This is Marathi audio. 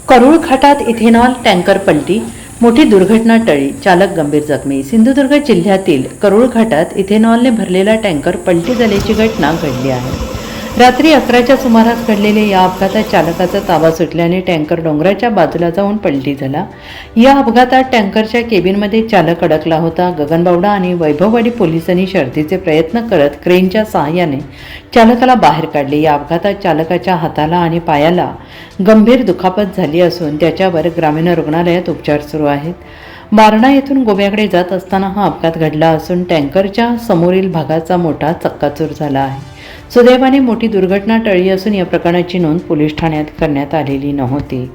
करूळ घाटात इथेनॉल टँकर पलटी, मोठी दुर्घटना टळली, चालक गंभीर जखमी. सिंधुदुर्ग जिल्ह्यातील करूळ घाटात इथेनॉलने भरलेला टँकर पलटी झाल्याची घटना घडली आहे. रात्री 11च्या सुमारास घडलेल्या या अपघातात चालकाचा ताबा सुटल्याने टँकर डोंगराच्या बाजूला जाऊन पलटी झाला. या अपघातात टँकरच्या केबिनमध्ये चालक अडकला होता. गगनबावडा आणि वैभववाडी पोलिसांनी शर्थीचे प्रयत्न करत क्रेनच्या सहाय्याने चालकाला बाहेर काढले. या अपघातात चालकाच्या हाताला आणि पायाला गंभीर दुखापत झाली असून त्याच्यावर ग्रामीण रुग्णालयात उपचार सुरू आहेत. बारणा येथून गोव्याकडे जात असताना हा अपघात घडला असून टँकरच्या समोरील भागाचा मोठा चक्काचूर झाला आहे. सुदैवाने मोठी दुर्घटना टळली असून या प्रकरणाची नोंद पोलीस ठाण्यात करण्यात आलेली नव्हती.